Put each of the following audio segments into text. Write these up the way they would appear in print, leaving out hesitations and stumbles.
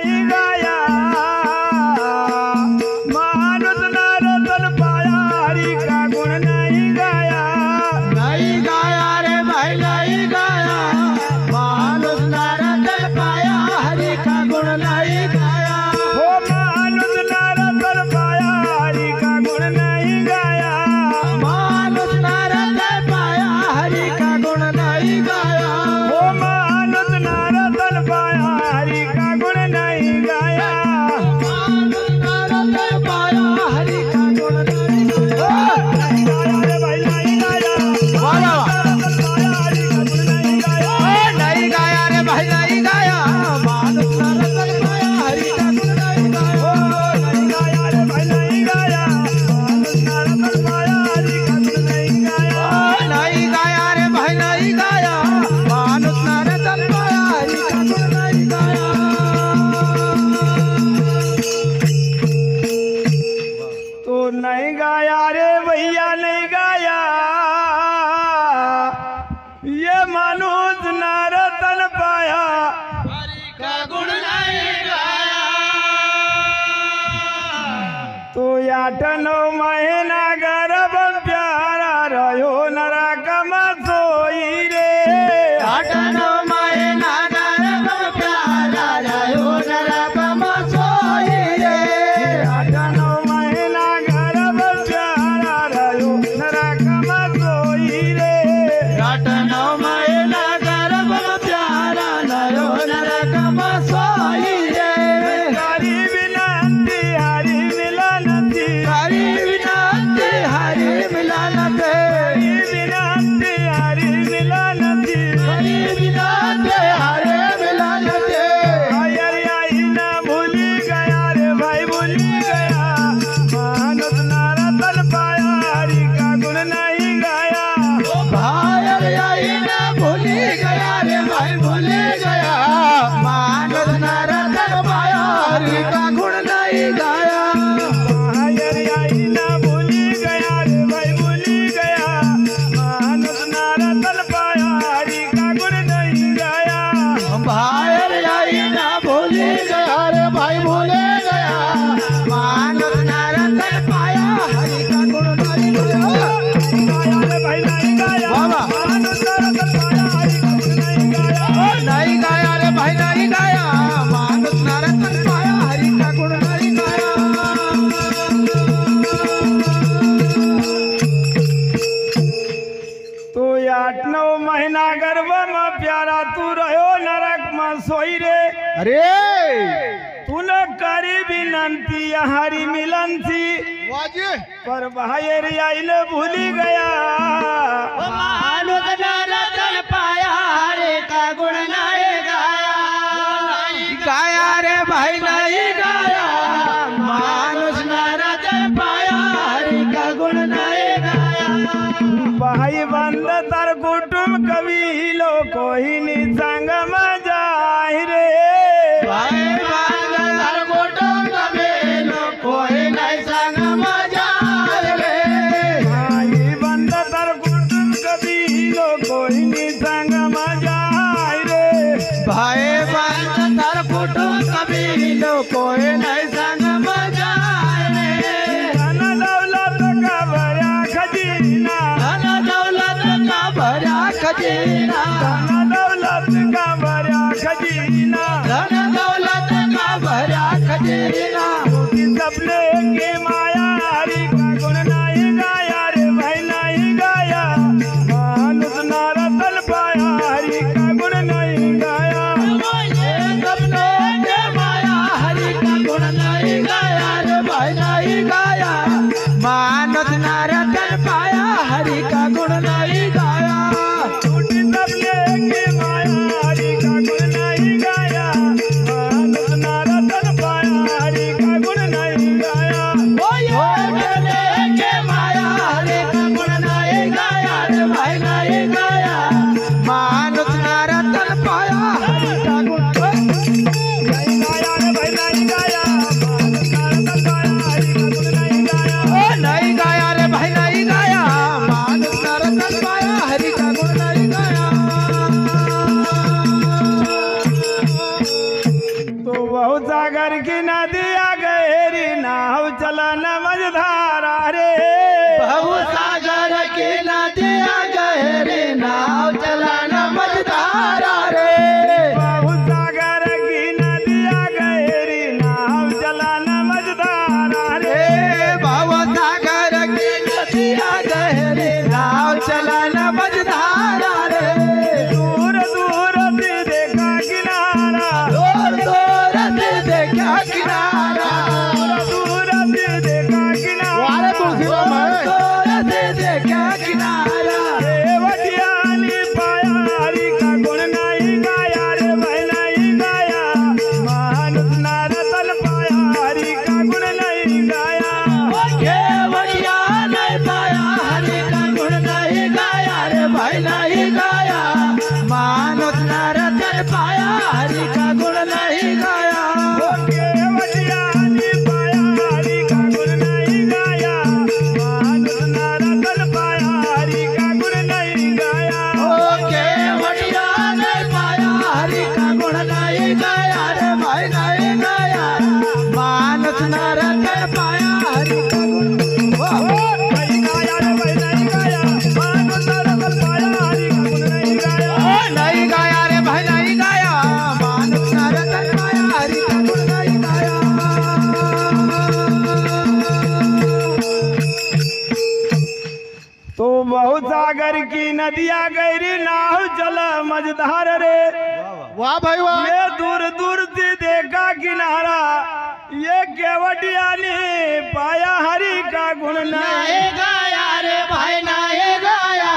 नहीं गाया मानुष नारदन पाया हरि का गुण नहीं गाया रे भाई नहीं गाया मानुष नारदन पाया हरि का गुण नहीं गाया हो मानुष नारदन पाया हरि का गुण नहीं गाया मानुष नारदन पाया हरि का गुण नहीं गाया हो मानुष नारदन पाया हरि का गुण नहीं गाया मानुष नारदन पाया हरि का गुण नहीं गाया नहीं गाया रे भाई नहीं गाया वाह नारदन पाया हरि का गुण नहीं गाया नहीं गाया रे भाई नहीं गाया मानुष नारदन पाया हरि का गुण नहीं गाया नहीं गाया रे भाई नहीं गाया मानुष नारदन पाया हरि का गुण नहीं गाया नहीं गाया रे भाई नहीं गाया मानुष नारदन पाया हरि का गुण नहीं गाया तो नहीं गाया रे भैया नहीं गाया ये मानुष नारदन पाया का गुण नहीं गाया तो 8-9 महीना गर्भ प्यारा रहो नरा कमा सोई रे 8-9 महीना गर्भ प्यारा रहो नरकम सोई रे 8-9 महीना गर्भ प्यारा रहो नरा कमा सोई रे 8-9 महीना गर्भ प्यारा रहो नरकम सोई रे हरि विनंती हरि मिलनती हरि विनंती हरि मिलनते हरि विनंती हरि मिलनती हरि विनंती हरि मिलनते अरे आई ना भूली गया रे भाई भूली गया मानुष नारदन पाया हरि का गुण नहीं गाया भाई रे आई ना भूली गया रे भाई भूली गया मानव नारदन पाया हरि का गुण नहीं गाया अरे आई ना भूली गया रे भाई भूली गया मानुष नारदन पाया हरि का गुण नहीं गाया भाई रे आई ना भूली गया रे भाई भूली गया मानव नारदन पाया हरि का गुण नहीं गाया गाया रे भाई नहीं गाया बाबा। मानुष नारदन पाया हरि का गुण नहीं गाया नहीं गाया रे भाई नहीं गाया मानव नारदन पाया हरि का गुण नहीं गाया तो 8-9 महीना गर्भ में प्यारा तू रहो नरक में सोई रे अरे तू न करी विनंती हरि मिलन थी वाजे पर भाई रे आइल भूली गया मानुष नारदन पाया हरि का गुण नहीं गाया गाया रे भाई नहीं गाया मानुष नारदन पाया हरि का गुण नहीं गाया भाई बंद तर कुटुम कवि लो कोई नि संग में जाहि रे भाई बांधर कुटुंब कबीलो कोई नहीं संग मजा रे भाई बंद तर कुटुम कवि लो कोई नि संग में जाहि रे भाई बांधर कुटुंब कबीलो कोई नहीं संग मजा रे धन दौलत का भरा खजीना धन दौलत का भरा खजीना धन दौलत का भरा खजीना धन दौलत का भरा खजीना कि सपने के माया हरि का गुण नहीं गाया रे भाई नहीं गाया मानुष नारदन पाया हरि का गुण नहीं गाया सपनों के माया हरि का गुण नहीं बहुत सागर की नदिया गहरी नाव चलन मझधारा रे बहुत सागर की नदिया गहरी नाव चलाना मझधारा रे बहुत सागर की नदिया गहरी नाव चलन मझधारा रे बहुत सागर की नदिया गहरी नाव चलाना मझधारा रे दूर दूर से देखा किनारा दूर दूर से देखा किनारा दूर से देखा वारे तुलसी किनारा दूर से देखा किनारा देवटियानी पायारी का गुण नहीं गाया रे भाई नहीं गाया मानुष नारदल पायारी का गुण नहीं गाया केवड़िया नहीं पाया हरि का गुण नहीं गाया रे भाई नहीं गाया मानुष नारदन पाया हरि का गुण नहीं गाया देवटियानी पायारी का गुण नहीं गाया मानुष नारदल पायारी का गुण नहीं गाया केवड़िया नहीं पाया हरि का गुण नहीं गाया रे भाई नहीं गाया मानुष नारदन पाया हरि का गुण नहीं गाया रे भाई नहीं गाया मानुष नारदल पायारी का गुण नहीं गाया नहीं गाया रे भाई नहीं गाया मानुष नारदन पाया हरि का गुण नहीं गाया तो बहुत सागर की नदिया गहरी नाव चल मझधार रे वाह भाई वाह ये दूर दूर से देखा किनारा ये केवटिया ने पाया हरि का गुण नहीं नहीं गाया रे भाई नहीं गाया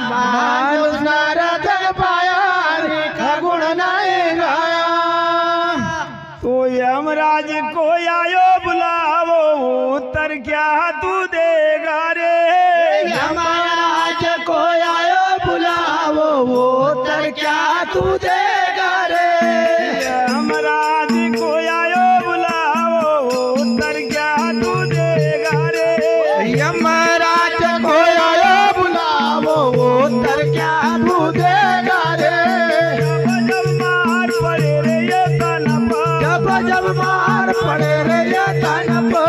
मानुष नारदन पाया हरि का गुण नहीं गाया तो यमराज को आयो बुलावो उत्तर क्या तू देगा रे यमराज को आयो बुलावो वो तर क्या तू देगा रे यमराज को आयो बुलावो उत्तर क्या तू देगा रे यमराज को आयो बुलावो वो तर क्या तू देगा रे जब मार पड़े रे ये तन पर जब जब मार पड़े रे ये तन पर